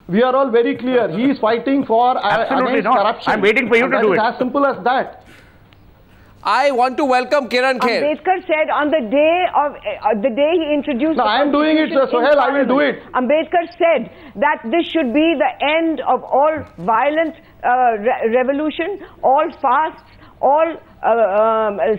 We are all very clear. He is fighting for against corruption. I'm waiting for you to do it. As simple as that. I want to welcome Kiran Kher. Ambedkar said on the day he introduced. No, I am doing it, Sir Sohail. I will do it. Ambedkar said that this should be the end of all violent revolution, all fasts, all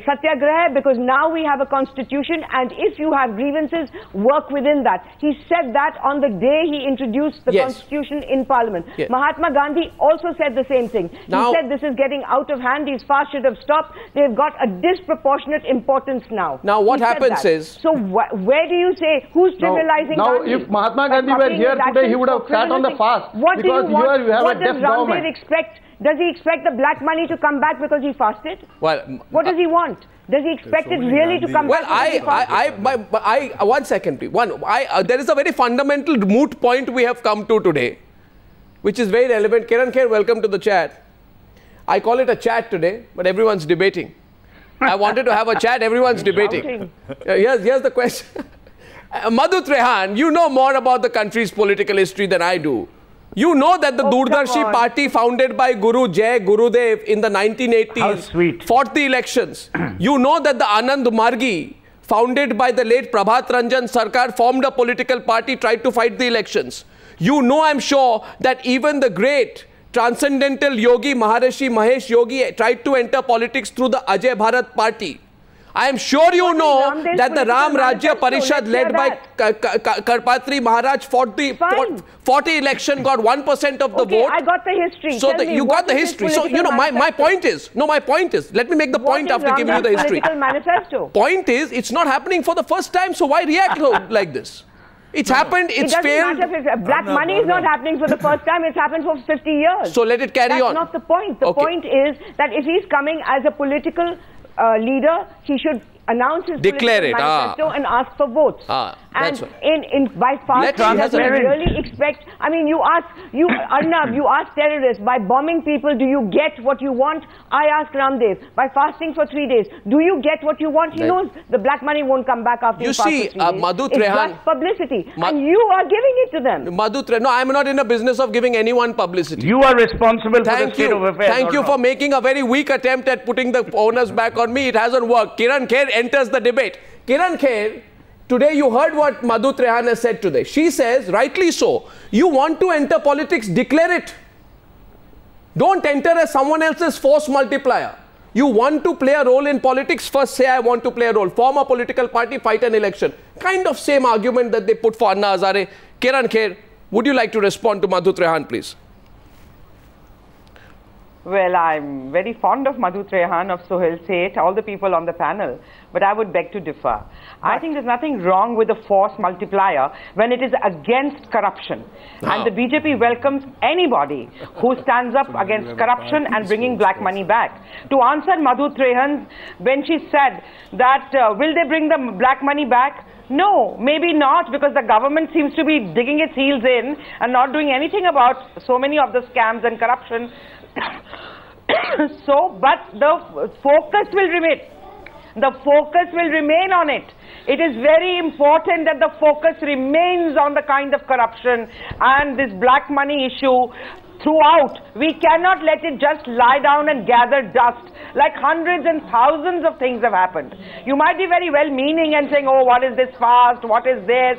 satyagraha, because now we have a constitution, and if you have grievances, work within that. He said that on the day he introduced the constitution in Parliament. Yes. Mahatma Gandhi also said the same thing. Now, he said this is getting out of hand, these fasts should have stopped, they've got a disproportionate importance now. Now what happens is... So where do you say, who's trivializing Gandhi? Now if Mahatma Gandhi were here today, he would have sat on the fast. What do you want? Here you have what a deaf does government. Ramdev expect? Does he expect the black money to come back because he fasted? Well, what does he want? Does he expect it really to come back? One second, please. There is a very fundamental moot point we have come to today, which is very relevant. Kiran Kher, welcome to the chat. I call it a chat today, but everyone's debating. I wanted to have a chat, everyone's debating. Here's the question. Madhu Trehan, you know more about the country's political history than I do. You know that the Doordarshi party founded by Guru Jai Gurudev in the 1980s fought the elections. You know that the Anand Margi, founded by the late Prabhat Ranjan Sarkar, formed a political party, tried to fight the elections. You know, I'm sure, that even the great transcendental yogi Maharishi Mahesh Yogi tried to enter politics through the Ajay Bharat party. I am sure you know that the Ram Rajya Parishad led by Karpatri Maharaj fought the election, got 1% of the vote. I got the history. So you got the history. So, you know, my point is, let me make the point after giving you the history. Manifesto? Point is, it's not happening for the first time, so why react like this? It's happened, it's failed. Black money is not happening for the first time, it's happened for 50 years. So let it carry on. That's not the point. The point is that if he's coming as a political leader, he should announce his manifesto and ask for votes. And by fasting, does he really expect? I mean, Arnab, you ask terrorists, by bombing people, do you get what you want? I ask Ramdev, by fasting for 3 days, do you get what you want? He knows the black money won't come back after you fast for 3 days. Madhu Trehan, it's just publicity, and you are giving it to them. Madhu Trehan, no, I'm not in the business of giving anyone publicity. You are responsible for the state of affairs. Thank you for making a very weak attempt at putting the onus back on me. It hasn't worked. Kiran Kher enters the debate. Kiran Kher, today you heard what Madhu Trehan has said today. She says, rightly so, you want to enter politics, declare it. Don't enter as someone else's force multiplier. You want to play a role in politics, first say I want to play a role. Form a political party, fight an election. Kind of same argument that they put for Anna Hazare. Kiran Kher, would you like to respond to Madhu Trehan, please? Well, I'm very fond of Madhu Trehan, of Sohail Seth, all the people on the panel, but I would beg to differ. I think there's nothing wrong with the force multiplier when it is against corruption. And the BJP welcomes anybody who stands up against corruption and bringing black money back. To answer Madhu Trehan, when she said that will they bring the black money back? No, maybe not, because the government seems to be digging its heels in and not doing anything about so many of the scams and corruption. But the focus will remain. The focus will remain on it. It is very important that the focus remains on the kind of corruption and this black money issue throughout. We cannot let it just lie down and gather dust. Like hundreds and thousands of things have happened. You might be very well meaning and saying, oh, what is this fast? What is this?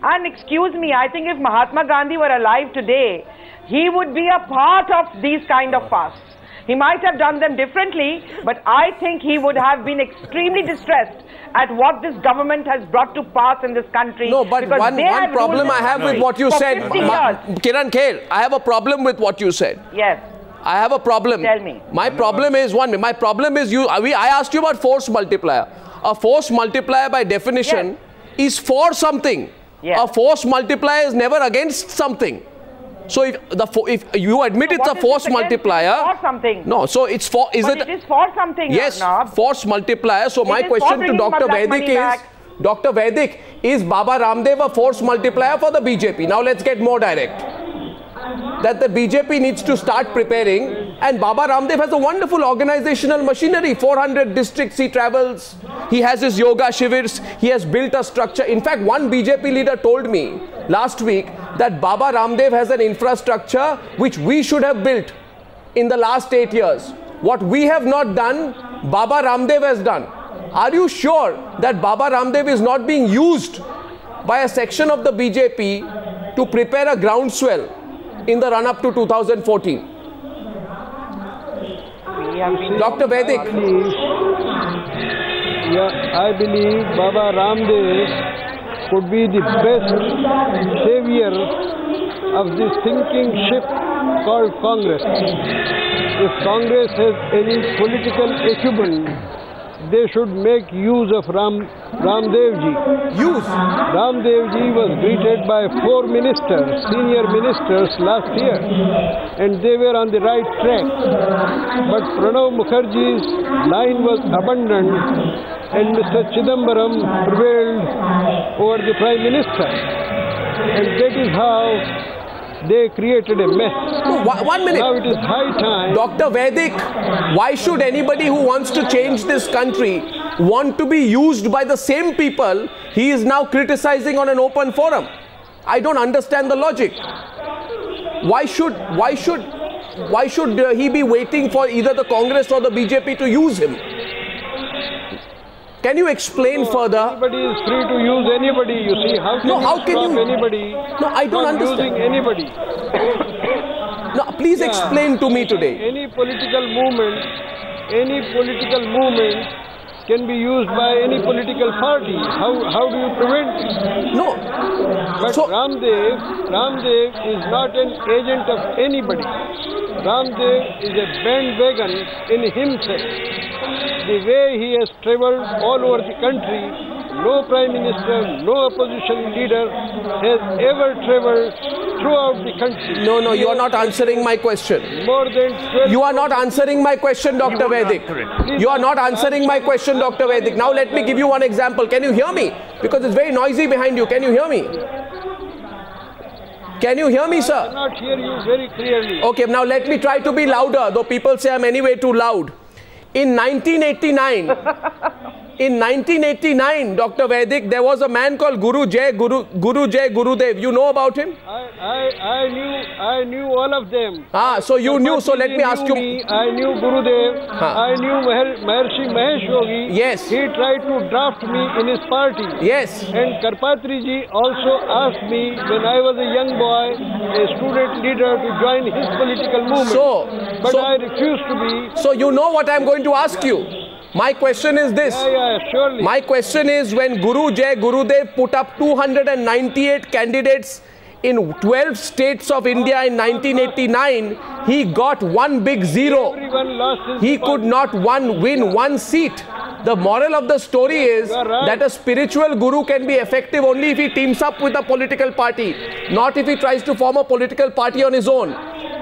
And excuse me, I think if Mahatma Gandhi were alive today, he would be a part of these kind of fasts. He might have done them differently, but I think he would have been extremely distressed at what this government has brought to pass in this country. No, but one problem I have with what you said, Kiran Kher, I have a problem with what you said. Yes. I have a problem. Tell me. My problem is I asked you about force multiplier. A force multiplier by definition is for something. A force multiplier is never against something. So if you admit it's a force multiplier, it's for something. No, so it's for it is for something. Yes, force multiplier. So my question to Dr. Vaidik is, Dr. Vaidik, is Baba Ramdev a force multiplier for the BJP? Now let's get more direct. That the BJP needs to start preparing, and Baba Ramdev has a wonderful organizational machinery. 400 districts he travels, he has his yoga shivers, he has built a structure. In fact, one BJP leader told me last week that Baba Ramdev has an infrastructure which we should have built in the last 8 years. What we have not done, Baba Ramdev has done. Are you sure that Baba Ramdev is not being used by a section of the BJP to prepare a groundswell in the run-up to 2014? Dr. Vaidik. I believe Baba Ramdev could be the best savior of this sinking ship called Congress. If Congress has any political acumen, they should make use of Ramdev ji. Ramdev ji was greeted by 4 ministers, senior ministers last year, and they were on the right track. But Pranav Mukherjee's line was abandoned, and Mr. Chidambaram prevailed over the Prime Minister. And that is how they created a mess. No, 1 minute. Now it is high time. Dr. Vaidik, why should anybody who wants to change this country want to be used by the same people he is now criticizing on an open forum? I don't understand the logic. Why should he be waiting for either the Congress or the BJP to use him? Can you explain further? Anybody is free to use anybody, you see. How can you stop anybody? No, I don't understand. Using anybody. No, please explain to me today. Any political movement can be used by any political party. How do you prevent it? No. But Ramdev is not an agent of anybody. Ramdev is a bandwagon in himself. The way he has travelled all over the country, no Prime Minister, no opposition leader has ever travelled throughout the country. No, you are not answering my question. More than 12. You are not answering my question, Dr. Vaidik. You are not answering my question, Dr. Vaidik. Now let me give you one example. Can you hear me? Because it's very noisy behind you. Can you hear me? Can you hear me, sir? I cannot hear you very clearly. Okay, now let me try to be louder, though people say I'm anyway too loud. In 1989, Dr. Vaidik, there was a man called Guru Jai Gurudev. You know about him? I knew all of them. So you knew. So let me ask you. I knew Gurudev. I knew Maharshi Mahesh Yogi. Yes. He tried to draft me in his party. Yes. And Karpatri ji also asked me when I was a young boy, a student leader, to join his political movement. But I refused to be. So you know what I'm going to ask you. My question is this. Surely. My question is, when Guru Jai Gurudev put up 298 candidates in 12 states of India in 1989, he got one big zero. Everyone lost his He could not win one seat. The moral of the story is that a spiritual guru can be effective only if he teams up with a political party, not if he tries to form a political party on his own.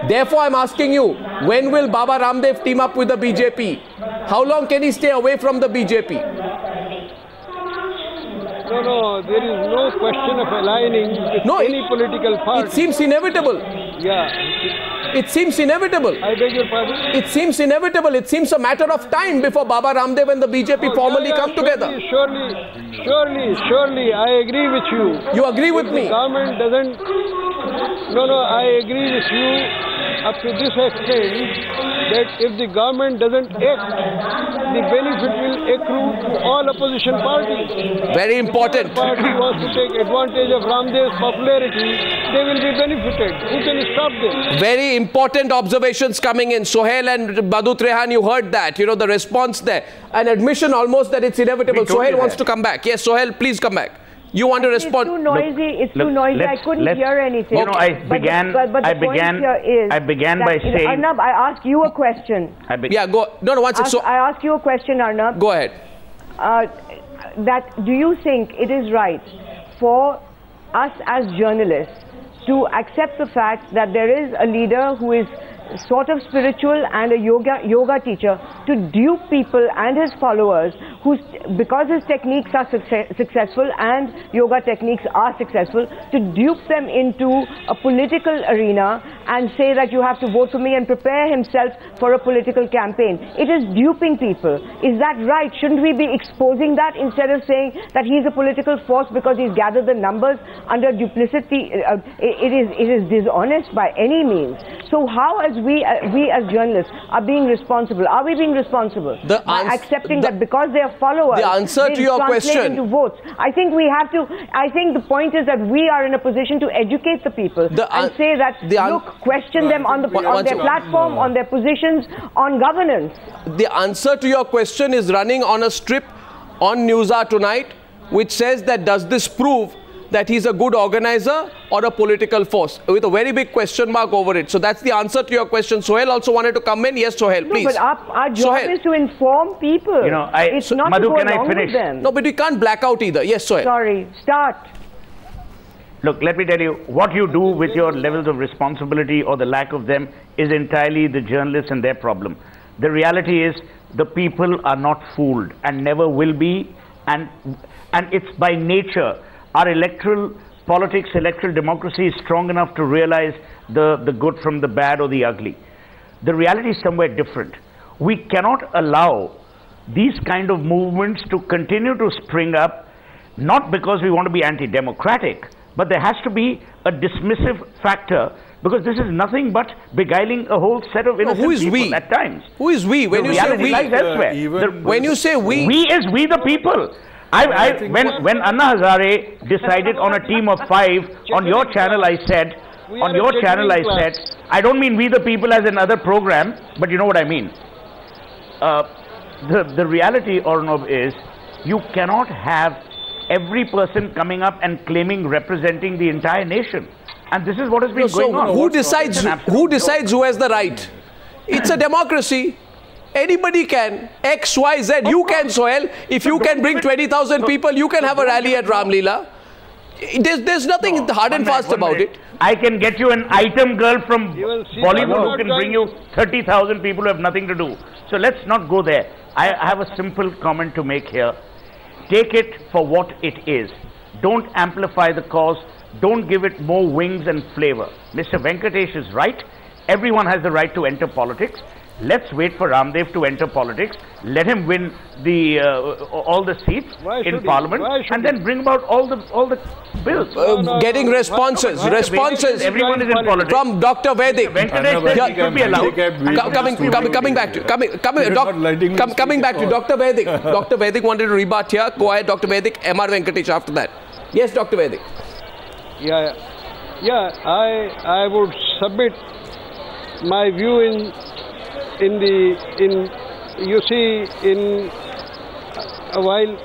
Therefore, I'm asking you, when will Baba Ramdev team up with the BJP? How long can he stay away from the BJP? No, there is no question of aligning with any political party. It seems inevitable. Yeah. It seems inevitable. I beg your pardon? It seems inevitable. It seems a matter of time before Baba Ramdev and the BJP formally come together. Surely, I agree with you. You agree with me? The government doesn't... No, I agree with you up to this extent, that if the government doesn't act, the benefit will accrue to all opposition parties. Very important. If the party wants to take advantage of Ramdev's popularity, they will be benefited. Who can stop them? Very important observations coming in. Sohail and Badut Rehan, you heard that. You know, the response there. An admission almost that it's inevitable. Sohail wants to come back. Yes, Sohail, please come back. You want to respond? It's too noisy. It's too noisy. I couldn't hear anything. You know, I began by saying... Arnab, I ask you a question. Go. No, one second. I ask you a question, Arnab. Go ahead. Do you think it is right for us as journalists to accept the fact that there is a leader who is sort of spiritual and a yoga teacher, to dupe people and his followers because his techniques are successful and yoga techniques are successful, to dupe them into a political arena and say that you have to vote for me and prepare himself for a political campaign. It is duping people. Is that right? Shouldn't we be exposing that instead of saying that he's a political force because he's gathered the numbers under duplicity? It is dishonest by any means. So how, as we as journalists are being responsible? Are we being responsible by accepting that because they are followers, the answer to your question into votes? I think we have to. I think the point is that we are in a position to educate the people and say that look, question them on their platform, on their positions, on governance. The answer to your question is running on a strip on Newshour tonight, which says that does this prove that he's a good organizer or a political force, with a very big question mark over it. So that's the answer to your question. Sohail also wanted to come in. Yes, Sohail, please. No, but our job is to inform people. You know, it's not Madhu, to go can along I finish? with them. No, but we can't black out either. Yes, Sohail. Sorry, start. Look, let me tell you, what you do with your levels of responsibility or the lack of them is entirely the journalists and their problem. The reality is the people are not fooled and never will be, and it's by nature. Our electoral politics, electoral democracy is strong enough to realize the good from the bad or the ugly. The reality is somewhere different. We cannot allow these kind of movements to continue to spring up, not because we want to be anti-democratic, but there has to be a dismissive factor, because this is nothing but beguiling a whole set of innocent people at times. Who is we? When you say we, when you say we, is we the people. When Anna Hazare decided on a team of 5 on your channel, I said, I don't mean we the people as another program, but you know what I mean. The reality, Arnab, is you cannot have every person coming up and claiming representing the entire nation. And this is what has been going on. Who decides who has the right? It's a democracy. Anybody can. X, Y, Z. You can, Sohail. If you can bring 20,000 people, you can have a rally at Ramlila. There's nothing hard and fast about it. I can get you an item girl from Bollywood who can bring you 30,000 people who have nothing to do. So let's not go there. I have a simple comment to make here. Take it for what it is. Don't amplify the cause. Don't give it more wings and flavor. Mr. Venkatesh is right. Everyone has the right to enter politics. Let's wait for Ramdev to enter politics. Let him win all the seats in Parliament, and then bring about all the bills. Getting responses. Everyone is in politics. From Dr. Vedic. Venkatesh should be allowed. Coming back to Dr. Vedic. Dr. Vedic wanted to rebut here. Go ahead, Dr. Vedic. M.R. Venkatesh after that. Yes, Dr. Vedic. Yeah. I would submit my view in a while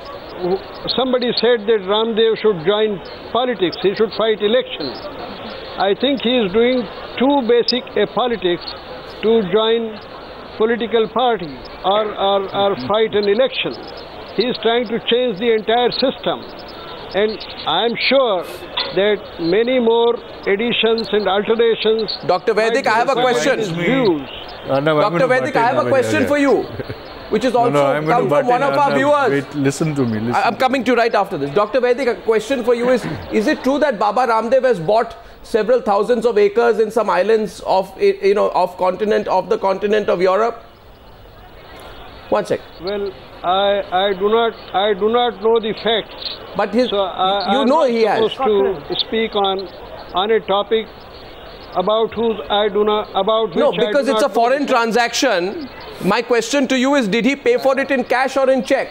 somebody said that Ramdev should join politics, he should fight elections. I think he is doing too basic a politics to join political party or fight an election. He is trying to change the entire system, and I am sure that many more additions and alterations. Dr. Vedic, I have a question. Dr. Vedic, I have a question for you, which is also come from one of our viewers. Wait, listen to me. I'm coming to you right after this. Dr. Vedic, a question for you is it true that Baba Ramdev has bought several thousands of acres in some islands of the continent of Europe? One sec. Well, I do not know the facts. But he has. Supposed to speak on a topic about because it's a foreign transaction. My question to you is, did he pay for it in cash or in check?